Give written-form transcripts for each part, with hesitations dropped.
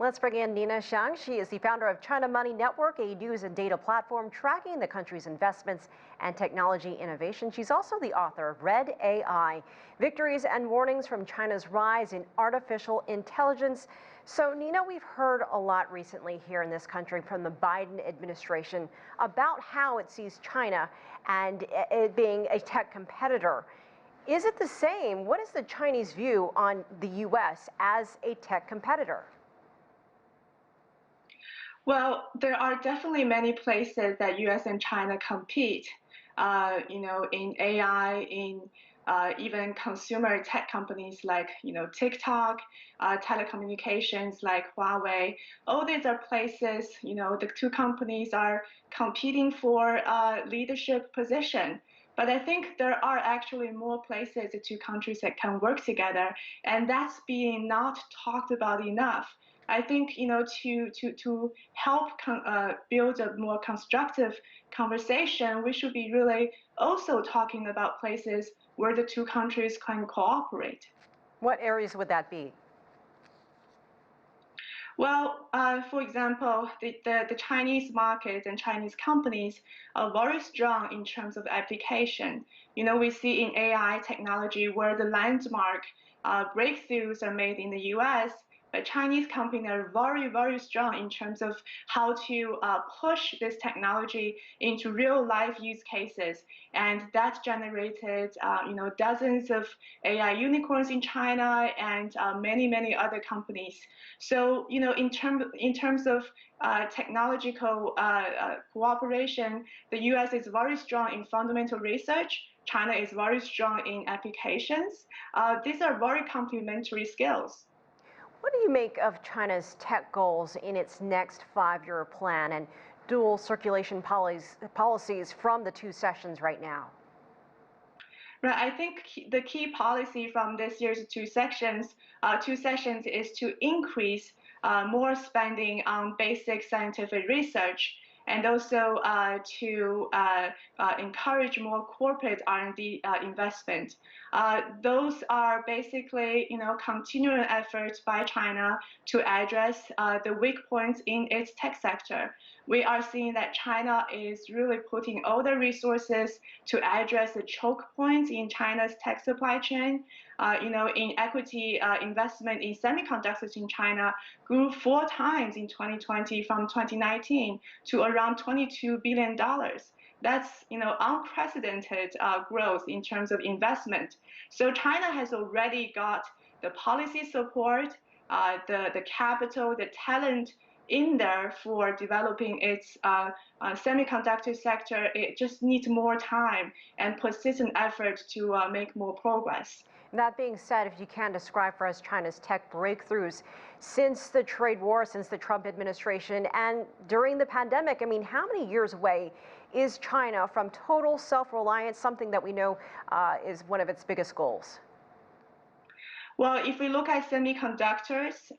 Let's bring in Nina Xiang. She is the founder of China Money Network, a news and data platform tracking the country's investments and technology innovation. She's also the author of Red AI, Victories and Warnings from China's Rise in Artificial Intelligence. So, Nina, we've heard a lot recently here in this country from the Biden administration about how it sees China and it being a tech competitor. Is it the same? What is the Chinese view on the U.S. as a tech competitor? Well, there are definitely many places that U.S. and China compete. In AI, in even consumer tech companies like TikTok, telecommunications like Huawei. All these are places the two companies are competing for leadership position. But I think there are actually more places the two countries that can work together, and that's being not talked about enough. I think to help build a more constructive conversation, we should be really also talking about places where the two countries can cooperate. What areas would that be? Well, for example, the Chinese market and Chinese companies are very strong in terms of application. We see in AI technology where the landmark breakthroughs are made in the US, but Chinese companies are very, very strong in terms of how to push this technology into real life use cases. And that generated, dozens of AI unicorns in China and many, many other companies. So, in terms of technological cooperation, the U.S. is very strong in fundamental research. China is very strong in applications. These are very complementary skills. What do you make of China's tech goals in its next 5-year plan and dual circulation policies from the two sessions right now? Right, I think the key policy from this year's two sessions is to increase more spending on basic scientific research, and also to encourage more corporate R&D investment. Those are basically, continuing efforts by China to address the weak points in its tech sector. We are seeing that China is really putting all the resources to address the choke points in China's tech supply chain. In equity investment in semiconductors in China grew 4 times in 2020 from 2019 to around $22 billion. That's unprecedented growth in terms of investment. So China has already got the policy support, the capital, the talent in there for developing its semiconductor sector. It just needs more time and persistent effort to make more progress. That being said, if you can describe for us China's tech breakthroughs since the trade war, since the Trump administration, and during the pandemic, I mean, how many years away is China from total self-reliance, something that we know is one of its biggest goals? Well, if we look at semiconductors,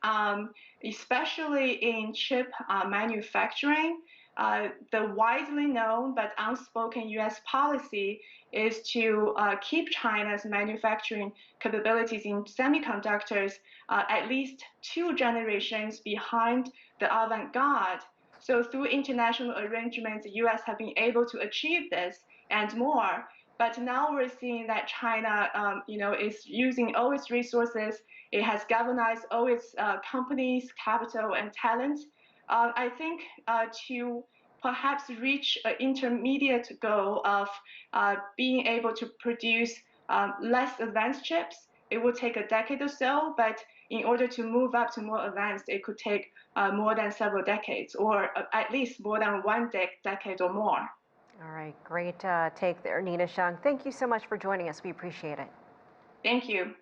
especially in chip manufacturing, the widely known but unspoken U.S. policy is to keep China's manufacturing capabilities in semiconductors at least 2 generations behind the avant-garde. So through international arrangements, the U.S. have been able to achieve this and more. But now we're seeing that China, is using all its resources. It has galvanized all its companies, capital, and talent. I think to perhaps reach an intermediate goal of being able to produce less advanced chips, it will take a decade or so. But in order to move up to more advanced, it could take more than several decades, or at least more than one decade or more. All right, great take there, Nina Xiang. Thank you so much for joining us. We appreciate it. Thank you.